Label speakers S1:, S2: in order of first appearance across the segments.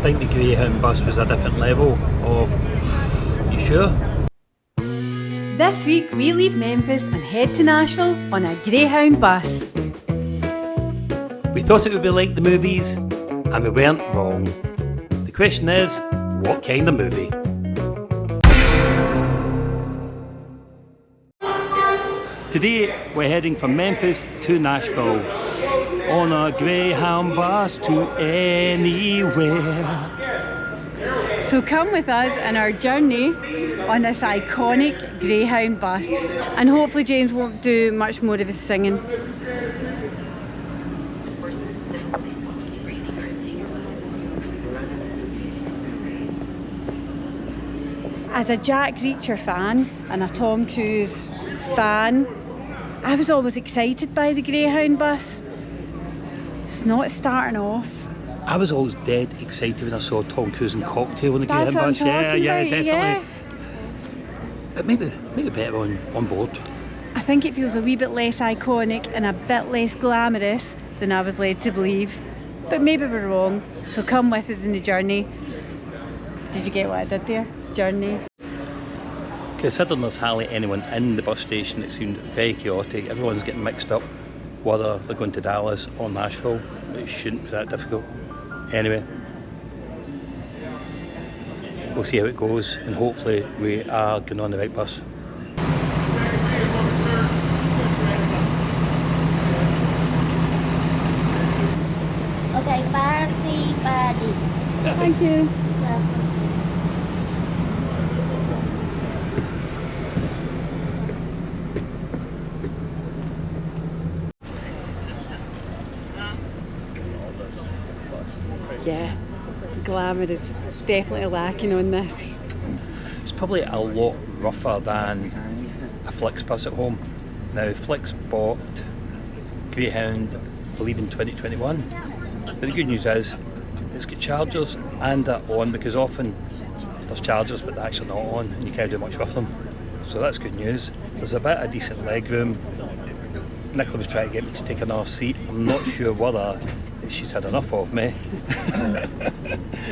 S1: think the Greyhound bus was a different level of, you sure?
S2: This week we leave Memphis and head to Nashville on a Greyhound bus.
S1: We thought it would be like the movies, and we weren't wrong. The question is, what kind of movie? Today we're heading from Memphis to Nashville on a Greyhound bus to anywhere.
S2: So come with us on our journey on this iconic Greyhound bus, and hopefully James won't do much more of his singing. As a Jack Reacher fan and a Tom Cruise fan, I was always excited by the Greyhound bus. It's not starting off.
S1: I was always dead excited when I saw Tom Cruise and Cocktail on the
S2: That's
S1: Greyhound bus.
S2: what I'm talking about,
S1: Definitely.
S2: yeah.
S1: But maybe better on board.
S2: I think it feels a wee bit less iconic and a bit less glamorous than I was led to believe. But maybe we're wrong, so come with us in the journey. Did you get what I did there? Journey.
S1: Considering there's hardly anyone in the bus station, it seemed very chaotic. Everyone's getting mixed up, whether they're going to Dallas or Nashville. It shouldn't be that difficult. Anyway, we'll see how it goes, and hopefully we are going on the right bus.
S3: Okay, bye, see, buddy.
S2: Thank you. Yeah, glamour is definitely lacking on this.
S1: It's probably a lot rougher than a Flix bus at home. Now, Flix bought Greyhound, I believe, in 2021. But the good news is, it's got chargers and they're on, because often there's chargers but they're actually not on and you can't do much with them. So that's good news. There's a bit of decent leg room. Nicola was trying to get me to take another seat. I'm not sure whether she's had enough of me.
S2: The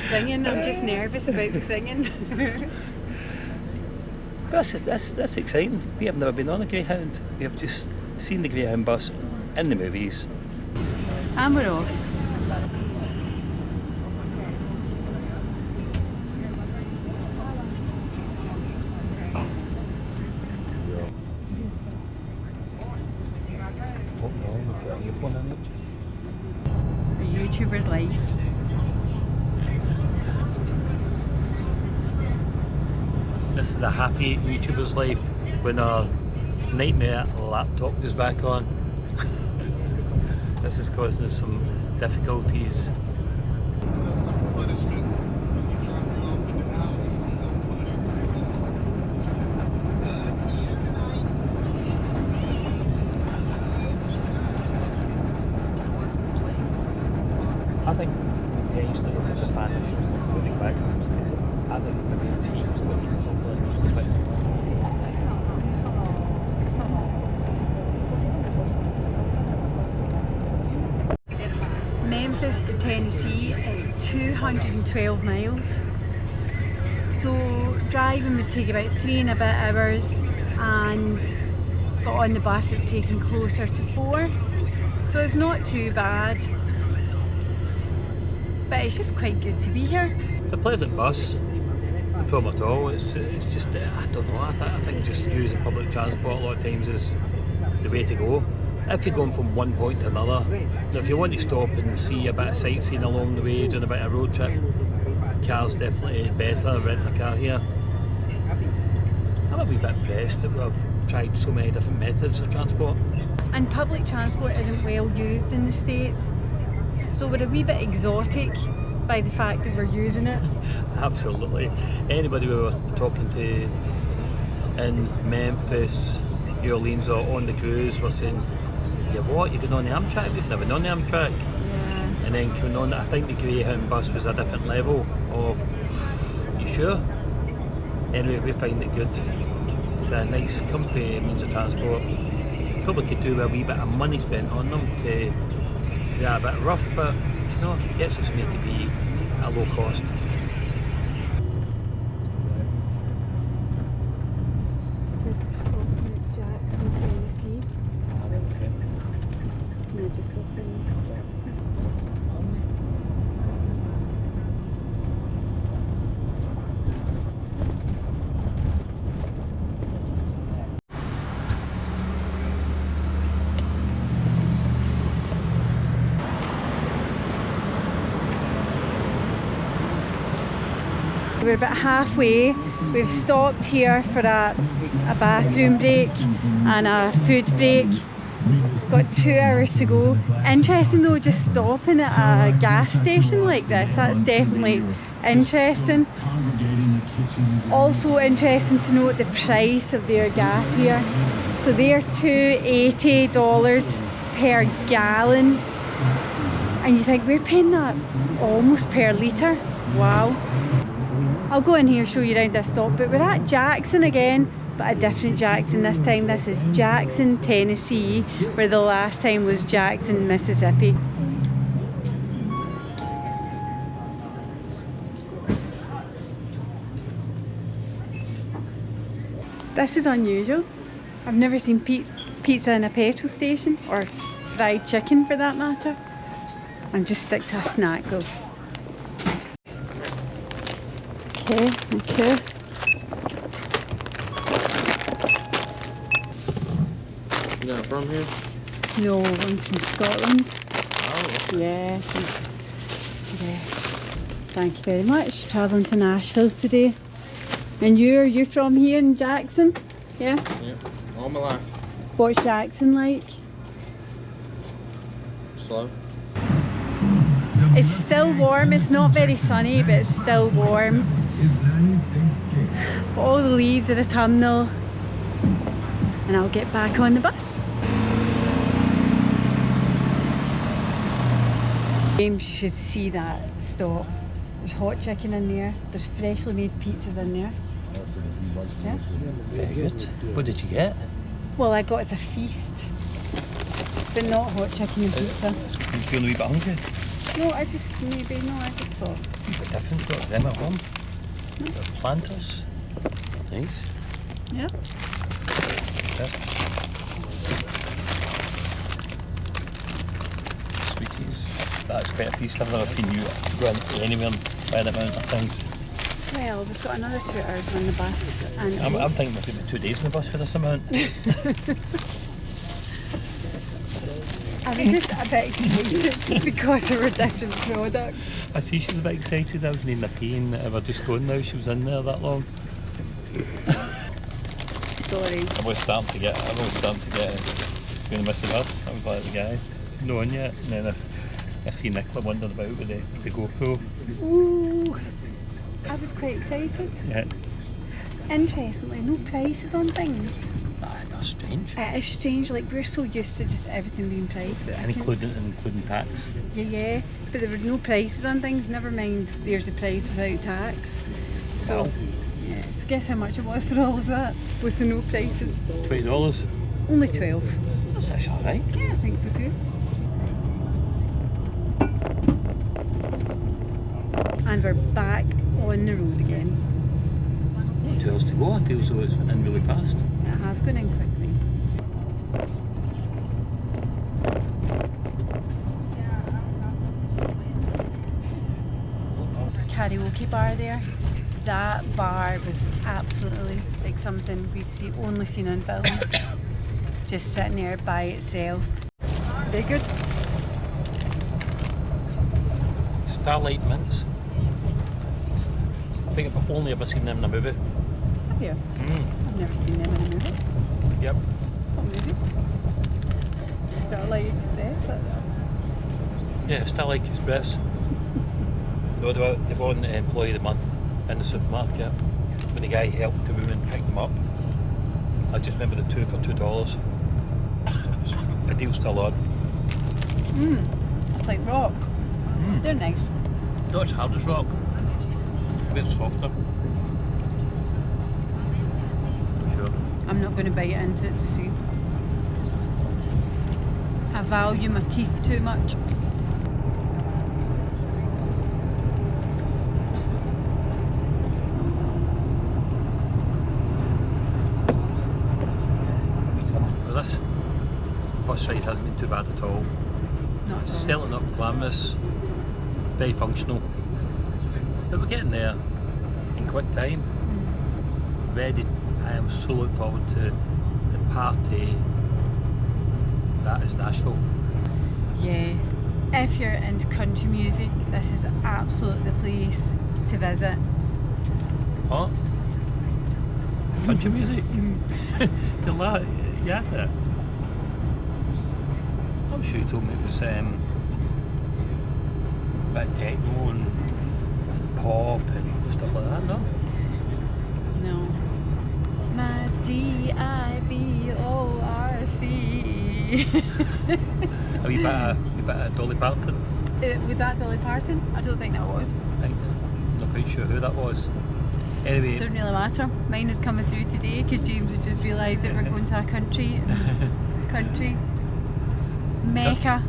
S2: singing, I'm just nervous about the singing.
S1: That's exciting. We have never been on a Greyhound. We have just seen the Greyhound bus in the movies.
S2: And we're off. A YouTuber's life.
S1: This is a happy YouTuber's life when our nightmare laptop goes back on. This is causing us some difficulties. I think potentially there's advantages of moving backwards, because I think maybe the teams will need something like
S2: Memphis to Tennessee is 212 miles. So driving would take about 3 and a bit hours, but on the bus it's taking closer to 4. So it's not too bad. But it's just quite good to be here.
S1: It's a pleasant bus, no problem at all. It's just, I don't know, I think just using public transport a lot of times is the way to go. If you're going from one point to another, if you want to stop and see a bit of sightseeing along the way, doing a bit of road trip, car's definitely better, rent a car here. I'm a wee bit impressed that we've tried so many different methods of transport.
S2: And public transport isn't well used in the States. So we're a wee bit exotic by the fact that we're using it.
S1: Absolutely. Anybody we were talking to in Memphis, New Orleans or on the cruise were saying, yeah, what, you're going on the Amtrak? We've never been on the Amtrak.
S2: Yeah.
S1: And then coming on, I think the Greyhound bus was a different level of, you sure? Anyway, we find it good. It's a nice, comfy means of transport. Probably could do with a wee bit of money spent on them to, they're a bit rough, but you know, it gets us made to be at a low cost.
S2: We're about halfway. We've stopped here for a bathroom break and a food break. Got 2 hours to go. Interesting though, just stopping at a gas station like this. That's definitely interesting. Also interesting to note the price of their gas here. So they're $2.80 per gallon. And you think we're paying that almost per litre. Wow. I'll go in here and show you around this stop, but we're at Jackson again, but a different Jackson this time. This is Jackson, Tennessee, where the last time was Jackson, Mississippi. This is unusual. I've never seen pizza in a petrol station, or fried chicken for that matter. I'm just stick to a snack though. Okay.
S4: You're not from here?
S2: No, I'm from Scotland.
S4: Oh, okay.
S2: Yeah. Thank you very much. Travelling to Nashville today. And are you from here in Jackson? Yeah?
S4: Yeah, all my life.
S2: What's Jackson like?
S4: Slow.
S2: It's still warm. It's not very sunny, but it's still warm. All the leaves at autumnal, and I'll get back on the bus. James, you should see that stop. There's hot chicken in there. There's freshly made pizzas in there. Yeah.
S1: Very good. What did you get?
S2: Well, I got as a feast, but not hot chicken and pizza.
S1: You feeling a wee bit hungry?
S2: No, I just saw.
S1: A bit different, got them at home. Got planters. Nice.
S2: Yeah.
S1: Yeah. Sweeties. That's quite a feast. I've never seen you go into anywhere by that amount of things.
S2: Well, we've got another 2 hours on the bus, and
S1: I'm thinking there could be 2 days on the bus for this amount.
S2: I was just a bit excited because there were different products.
S1: I see she was a bit excited. I was needing a pain that ever just going now. She was in there that long.
S2: Sorry.
S1: I was starting to get going to miss the earth. I was like the guy, no one yet. And then I see Nicola wandering about with the GoPro.
S2: Ooh, I was quite excited.
S1: Yeah.
S2: Interestingly, no prices on things.
S1: That's strange.
S2: It is strange, like we're so used to just everything being priced. But
S1: And including tax.
S2: Yeah, but there were no prices on things, never mind there's a price without tax. So, yeah, so guess how much it was for all of that, with the no prices?
S1: $20.
S2: Only 12.
S1: That's actually alright.
S2: Yeah, I think so too. And we're back on the road again.
S1: 2 hours to go. I feel as though it's went in really fast.
S2: It has gone in quickly. Karaoke bar there. That bar was absolutely like something we've only seen on films. Just sitting there by itself. Very good.
S1: Starlight Mints. I think I've only ever seen them in a movie.
S2: Have you? I've never seen them in a movie.
S1: Yep.
S2: What movie? Starlight Express?
S1: Yeah, Starlight Express. No, they won Employee of the Month in the supermarket when the guy helped the woman pick them up. I just remember the 2 for $2. The deal's still on.
S2: It's like rock. They're nice.
S1: Not as hard as rock. A bit softer. Sure.
S2: I'm not going to bite into it to see. I value my teeth too much.
S1: inside hasn't been too bad at all.
S2: Not
S1: It's
S2: at all.
S1: certainly not glamorous, very functional. But we're getting there in quick time. Ready. I am so looking forward to the party that is Nashville.
S2: Yeah, if you're into country music, this is absolutely the place to visit.
S1: What? Country music? You like yeah. I'm sure you told me it was a bit of techno and pop and stuff like that, no?
S2: No. My DIVORC.
S1: A wee bit of Dolly Parton?
S2: Was that Dolly Parton? I don't think that was.
S1: I'm not quite sure who that was. Anyway,
S2: Doesn't really matter. Mine is coming through today because James has just realised that we're going to a country mecca.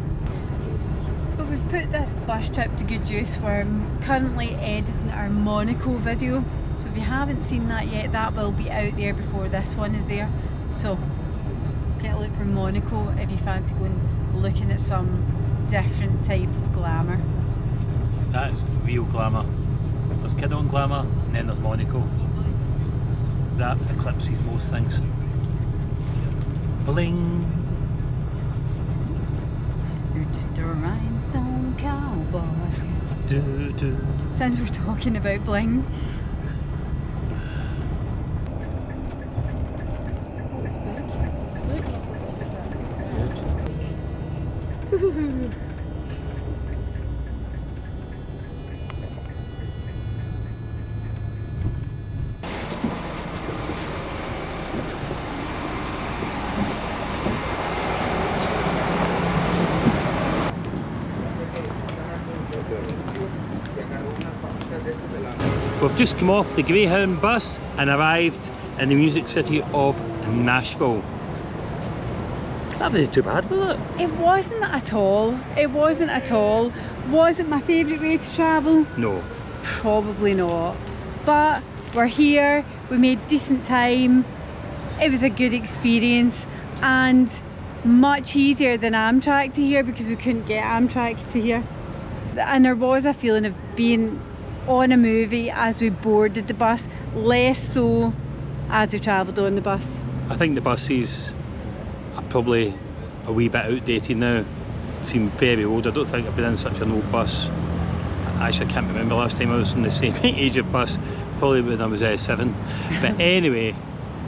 S2: But we've put this bus trip to good use. We're currently editing our Monaco video. So if you haven't seen that yet, that will be out there before this one is there. So get a look for Monaco if you fancy going looking at some different type of glamour.
S1: that is real glamour. There's kid on glamour and then there's Monaco. That eclipses most things. Bling!
S2: You're just a rhinestone cowboy.
S1: Do, do.
S2: Since we're talking about bling. Oh, it's big. Look.
S1: We've just come off the Greyhound bus and arrived in the music city of Nashville. That wasn't too bad, was it?
S2: It wasn't at all. It wasn't at all. Was it my favourite way to travel?
S1: No.
S2: Probably not. But we're here, we made decent time. It was a good experience and much easier than Amtrak to here because we couldn't get Amtrak to here. And there was a feeling of being on a movie as we boarded the bus, less so as we travelled on the bus.
S1: I think the buses are probably a wee bit outdated now. Seem very old. I don't think I've been in such an old bus. Actually, I can't remember last time I was in the same age of bus. Probably when I was 7. But anyway,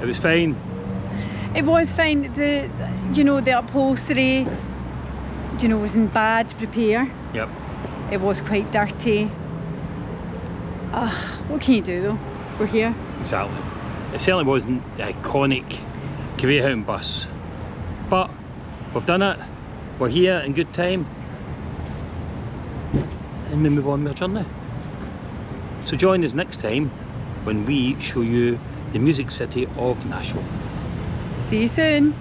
S1: it was fine.
S2: It was fine. The upholstery, was in bad repair.
S1: Yep.
S2: It was quite dirty. What can you do though? We're here.
S1: Exactly. It certainly wasn't the iconic Greyhound bus. But we've done it. We're here in good time. And we move on with our journey. So join us next time when we show you the music city of Nashville.
S2: See you soon.